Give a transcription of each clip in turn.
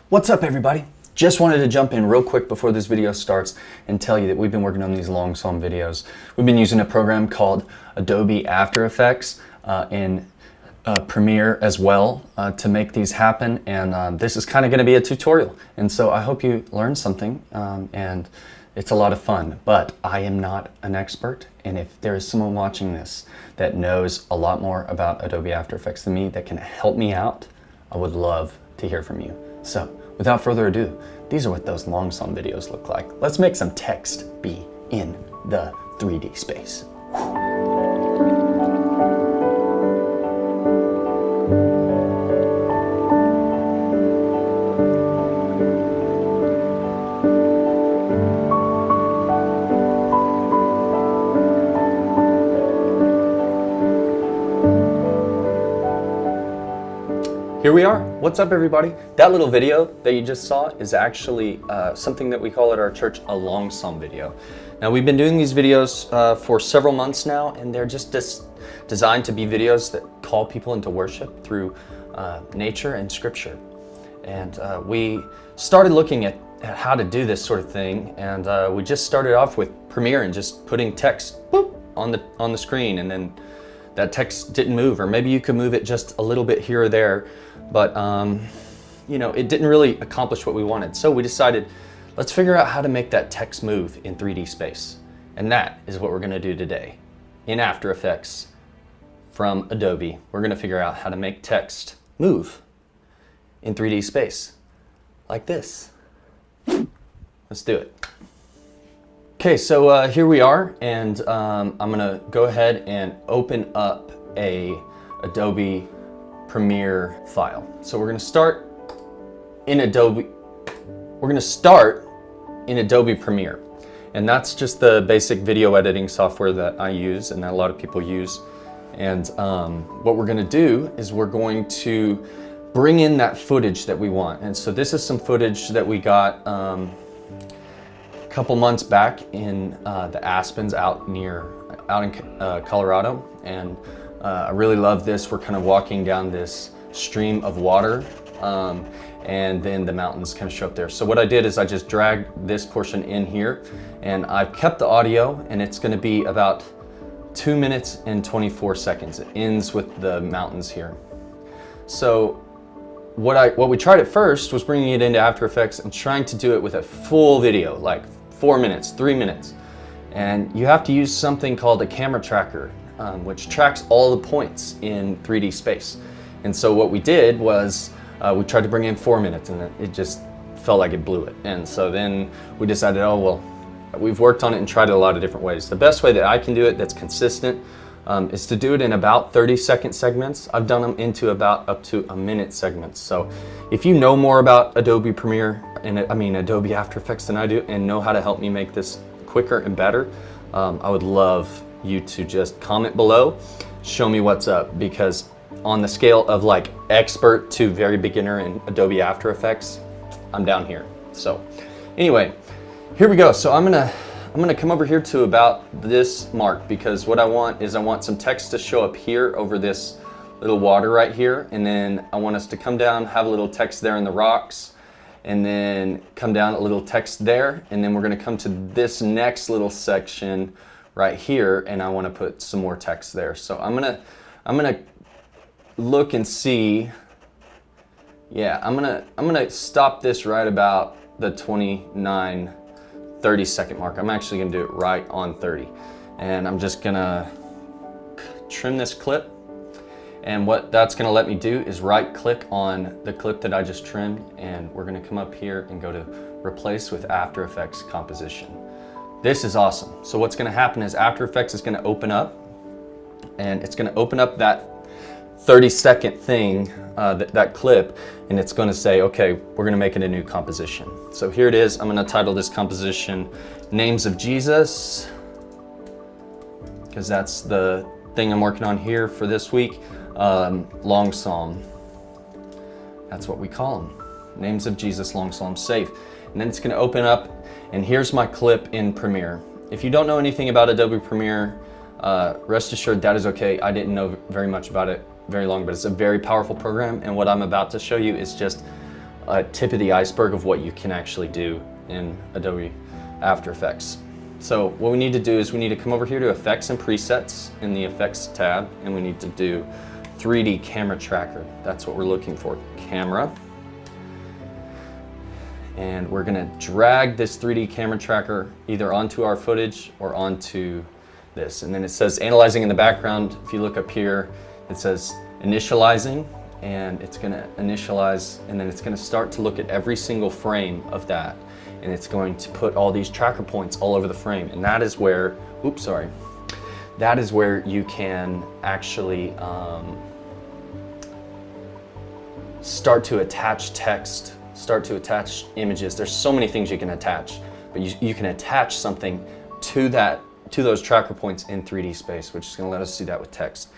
What's up, everybody? Just wanted to jump in real quick before this video starts and tell you that we've been working on these long song videos. We've been using a program called Adobe After Effects in Premiere as well to make these happen, and this is kind of going to be a tutorial, and so I hope you learn something, and it's a lot of fun. But I am not an expert, and if there is someone watching this that knows a lot more about Adobe After Effects than me that can help me out, I would love to hear from you. So without further ado, these are what those long song videos look like. Let's make some text be in the 3D space. Here we are. What's up, everybody? That little video that you just saw is actually something that we call at our church a long song video. Now, we've been doing these videos for several months now, and they're just designed to be videos that call people into worship through nature and scripture. And we started looking at how to do this sort of thing, and we just started off with Premiere and just putting text boop, on the screen, and then that text didn't move, or maybe you could move it just a little bit here or there, but you know, it didn't really accomplish what we wanted. So we decided, let's figure out how to make that text move in 3D space. And that is what we're gonna do today. In After Effects from Adobe, we're gonna figure out how to make text move in 3D space, like this. Let's do it. Okay, so here we are, and I'm gonna go ahead and open up a Adobe Premiere file. So we're gonna start in Adobe Premiere, and that's just the basic video editing software that I use and that a lot of people use. And what we're gonna do is we're going to bring in that footage that we want. And so this is some footage that we got a couple months back in the Aspens out in Colorado, and I really love this. We're kind of walking down this stream of water, and then the mountains kind of show up there. So what I did is I just dragged this portion in here, and I've kept the audio, and it's going to be about 2 minutes and 24 seconds. It ends with the mountains here. So what we tried at first was bringing it into After Effects and trying to do it with a full video, like 4 minutes, 3 minutes. And you have to use something called a camera tracker, which tracks all the points in 3D space. And so what we did was we tried to bring in 4 minutes, and it just felt like it blew it. And so then we decided, oh, well, we've worked on it and tried it a lot of different ways. The best way that I can do it that's consistent is to do it in about 30-second segments. I've done them into about up to a minute segments. So if you know more about Adobe Premiere, and Adobe After Effects than I do, and know how to help me make this quicker and better, I would love you to just comment below, show me what's up, because on the scale of like expert to very beginner in Adobe After Effects, I'm down here. So anyway, here we go. So I'm gonna come over here to about this mark, because what I want is I want some text to show up here over this little water right here, and then I want us to come down, have a little text there in the rocks, and then come down a little text there, and then we're gonna come to this next little section right here, and I wanna put some more text there. So I'm gonna look and see, yeah, I'm gonna stop this right about the 29, 30 second mark. I'm actually gonna do it right on 30. And I'm just gonna trim this clip. And what that's gonna let me do is right click on the clip that I just trimmed, and we're gonna come up here and go to replace with After Effects composition. This is awesome. So what's gonna happen is After Effects is gonna open up, and it's gonna open up that 30-second thing, that clip, and it's gonna say, okay, we're gonna make it a new composition. So here it is. I'm gonna title this composition Names of Jesus, because that's the thing I'm working on here for this week. Long Psalm. That's what we call them. Names of Jesus, Long Psalm, save. And then it's gonna open up, and here's my clip in Premiere. If you don't know anything about Adobe Premiere, rest assured that is okay. I didn't know very much about it very long, but it's a very powerful program, and what I'm about to show you is just a tip of the iceberg of what you can actually do in Adobe After Effects. So what we need to do is we need to come over here to Effects and Presets in the Effects tab, and we need to do 3D Camera Tracker. That's what we're looking for, Camera. And we're gonna drag this 3D Camera Tracker either onto our footage or onto this. And then it says Analyzing in the background. If you look up here, it says Initializing, and it's gonna initialize, and then it's gonna start to look at every single frame of that. And it's going to put all these tracker points all over the frame. And that is where, that is where you can actually start to attach text, start to attach images. There's so many things you can attach, but you can attach something to those tracker points in 3D space, which is gonna let us do that with text.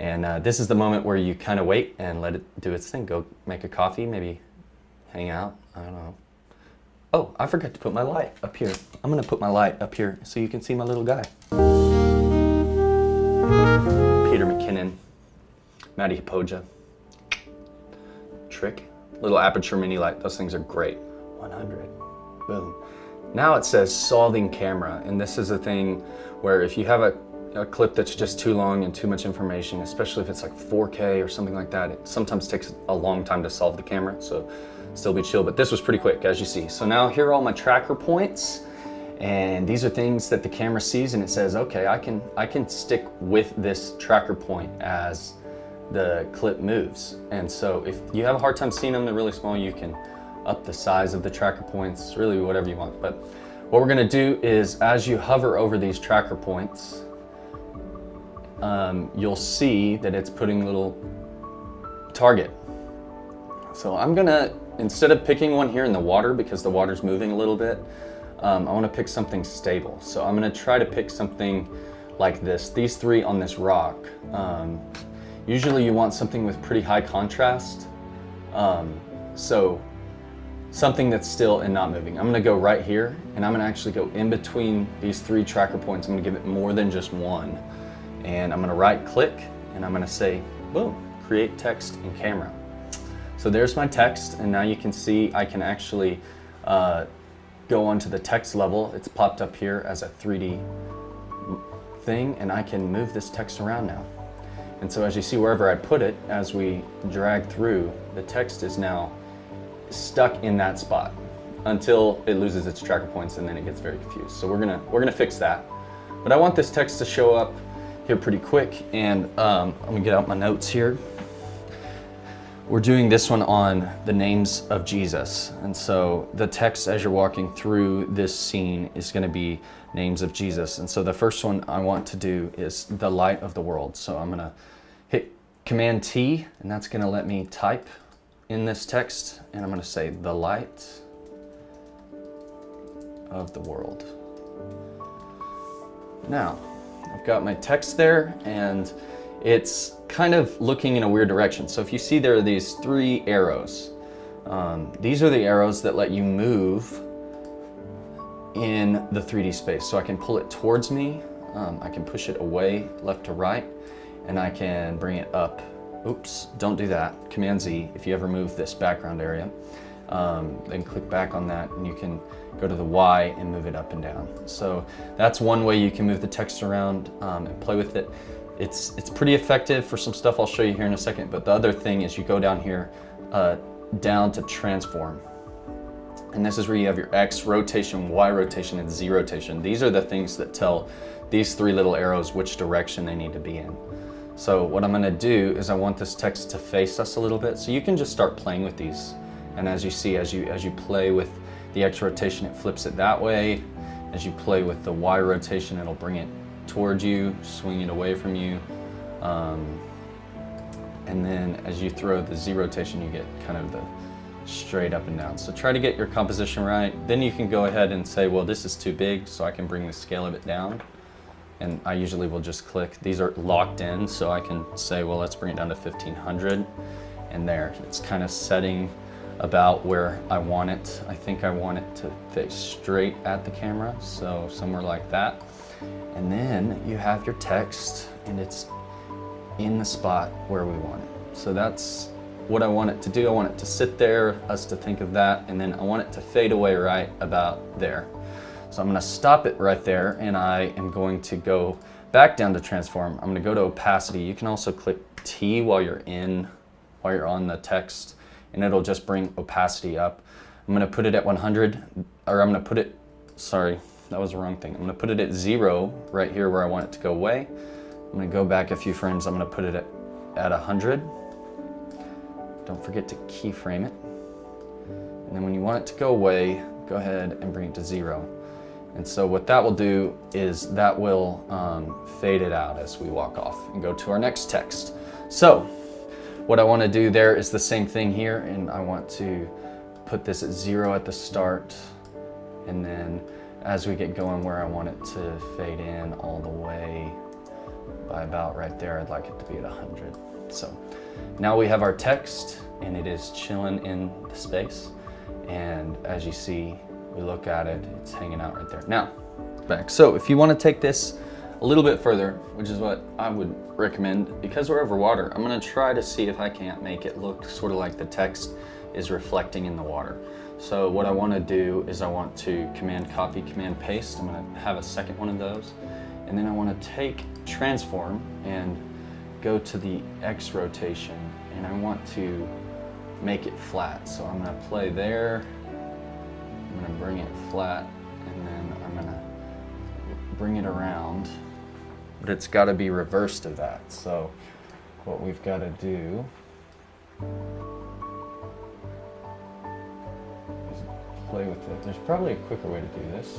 And this is the moment where you kind of wait and let it do its thing. Go make a coffee, maybe hang out, I don't know. Oh, I forgot to put my light up here. I'm gonna put my light up here so you can see my little guy. Peter McKinnon, Matty Hipoja, Trick, little aperture mini light. Those things are great. 100, boom. Now it says solving camera, and this is a thing where if you have a clip that's just too long and too much information, especially if it's like 4K or something like that, it sometimes takes a long time to solve the camera, so still be chill, but this was pretty quick, as you see. So now here are all my tracker points, and these are things that the camera sees, and it says, okay, I can stick with this tracker point as the clip moves. And so if you have a hard time seeing them, they're really small, you can up the size of the tracker points, really whatever you want. But what we're gonna do is, as you hover over these tracker points, you'll see that it's putting a little target. So I'm gonna, instead of picking one here in the water, because the water's moving a little bit, I wanna pick something stable. So I'm gonna try to pick something like this, these three on this rock. Usually you want something with pretty high contrast. So something that's still and not moving. I'm gonna go right here, and I'm gonna actually go in between these three tracker points. I'm gonna give it more than just one. And I'm gonna right click, and I'm gonna say, boom, create text in camera. So there's my text, and now you can see I can actually go onto the text level. It's popped up here as a 3D thing, and I can move this text around now. And so as you see, wherever I put it, as we drag through, the text is now stuck in that spot until it loses its tracker points, and then it gets very confused. So we're gonna fix that. But I want this text to show up here pretty quick, and I'm gonna get out my notes here. We're doing this one on the names of Jesus. And so the text as you're walking through this scene is gonna be names of Jesus. And so the first one I want to do is the light of the world. So I'm gonna hit Command T, and that's gonna let me type in this text, and I'm gonna say the light of the world. Now, I've got my text there, and it's kind of looking in a weird direction. So if you see there are these three arrows, these are the arrows that let you move in the 3D space. So I can pull it towards me, I can push it away left to right, and I can bring it up. Oops, don't do that. Command Z if you ever move this background area. Then click back on that, and you can go to the Y and move it up and down. So that's one way you can move the text around and play with it. It's pretty effective for some stuff I'll show you here in a second, but the other thing is you go down here, down to transform. And this is where you have your X rotation, Y rotation, and Z rotation. These are the things that tell these three little arrows which direction they need to be in. So what I'm gonna do is I want this text to face us a little bit, so you can just start playing with these. And as you see, as you play with the X rotation, it flips it that way. As you play with the Y rotation, it'll bring it towards you, swing it away from you. And then as you throw the Z rotation, you get kind of the straight up and down. So try to get your composition right. Then you can go ahead and say, well, this is too big, so I can bring the scale of it down. And I usually will just click. These are locked in, so I can say, well, let's bring it down to 1500. And there, it's kind of setting about where I want it. I think I want it to face straight at the camera, so somewhere like that. And then you have your text, and it's in the spot where we want it. So that's what I want it to do, I want it to sit there, us to think of that, and then I want it to fade away right about there. So I'm going to stop it right there, and I am going to go back down to transform. I'm going to go to opacity. You can also click T while you're on the text, and it'll just bring opacity up. I'm going to put it at 100, or I'm going to put it, sorry, that was the wrong thing. I'm going to put it at 0 right here where I want it to go away. I'm going to go back a few frames. I'm going to put it at 100. Don't forget to keyframe it. And then when you want it to go away, go ahead and bring it to 0. And so what that will do is that will fade it out as we walk off and go to our next text. So what I want to do there is the same thing here, and I want to put this at 0 at the start, and then as we get going where I want it to fade in all the way by about right there, I'd like it to be at 100. So now we have our text, and it is chilling in the space, and as you see, we look at it, it's hanging out right there. Now, back. So if you want to take this a little bit further, which is what I would recommend, because we're over water, I'm going to try to see if I can't make it look sort of like the text is reflecting in the water. So what I want to do is I want to Command Copy, Command Paste. I'm going to have a second one of those. And then I want to take Transform and go to the X rotation, and I want to make it flat. So I'm going to play there. I'm going to bring it flat, and then I'm going to bring it around, but it's got to be reversed of that. So what we've got to do is play with it. There's probably a quicker way to do this.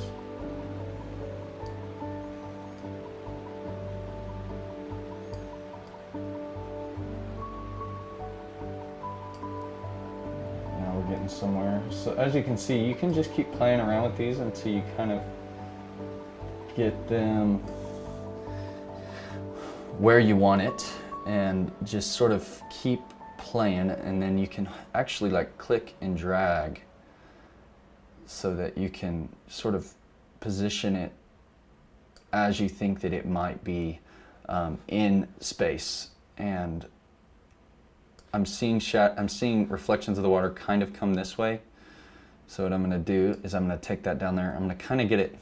Getting somewhere. So as you can see, you can just keep playing around with these until you kind of get them where you want it, and just sort of keep playing, and then you can actually like click and drag so that you can sort of position it as you think that it might be in space. And I'm seeing reflections of the water kind of come this way. So what I'm going to do is I'm going to take that down there. I'm going to kind of get it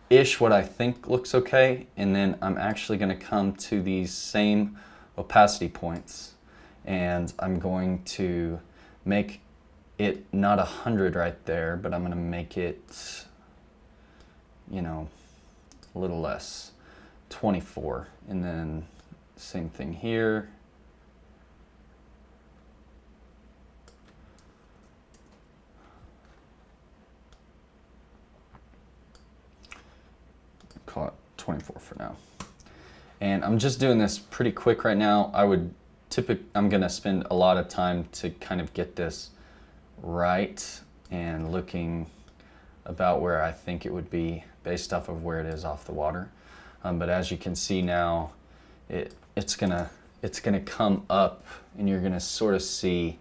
ish what I think looks okay, and then I'm actually going to come to these same opacity points, and I'm going to make it not 100 right there, but I'm going to make it, you know, a little less, 24, and then same thing here. Call it 24 for now. And I'm just doing this pretty quick right now. I'm gonna spend a lot of time to kind of get this right and looking about where I think it would be based off of where it is off the water. But as you can see now, it's gonna come up, and you're gonna sort of see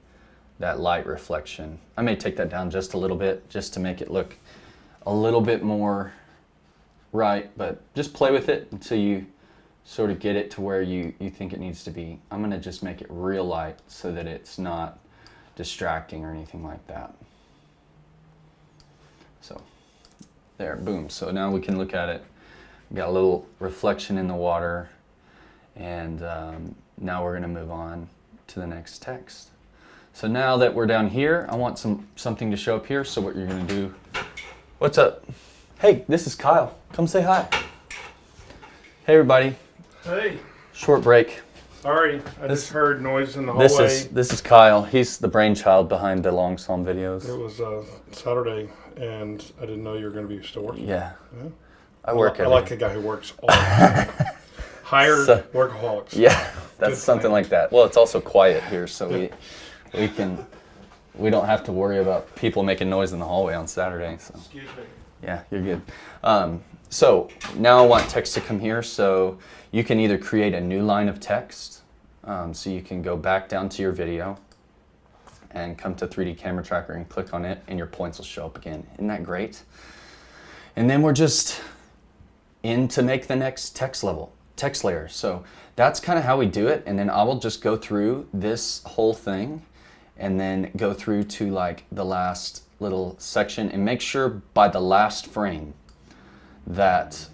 that light reflection. I may take that down just a little bit just to make it look a little bit more right, but just play with it until you sort of get it to where you think it needs to be. I'm going to just make it real light so that it's not distracting or anything like that. So there, boom. So now we can look at it. We got a little reflection in the water, and now we're going to move on to the next text. So now that we're down here, I want something to show up here. So what you're going to do, what's up? Hey, this is Kyle. Come say hi. Hey, everybody. Hey. Short break. Sorry, I just heard noise in the hallway. This is Kyle. He's the brainchild behind the long psalm videos. It was Saturday, and I didn't know you were going to be still working. Yeah. I like a guy who works all the time. Hired workaholics. Yeah, that's something like that. Well, it's also quiet here, so we don't have to worry about people making noise in the hallway on Saturday. So. Excuse me. Yeah, you're good. So now I want text to come here, so you can either create a new line of text, so you can go back down to your video and come to 3D Camera Tracker and click on it, and your points will show up again. Isn't that great? And then we're just in to make the next text level. text layer. So that's kind of how we do it. And then I will just go through this whole thing and then go through to like the last little section and make sure by the last frame that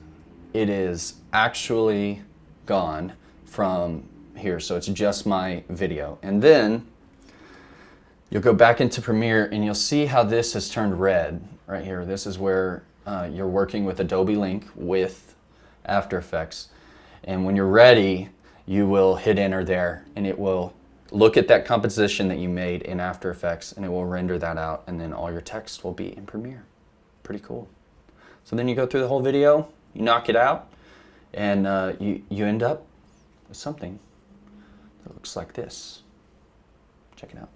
it is actually gone from here. So it's just my video. And then you'll go back into Premiere and you'll see how this has turned red right here. This is where you're working with Adobe Link with After Effects. And when you're ready, you will hit enter there and it will look at that composition that you made in After Effects and it will render that out, and then all your text will be in Premiere. Pretty cool. So then you go through the whole video, you knock it out, and you end up with something that looks like this. Check it out.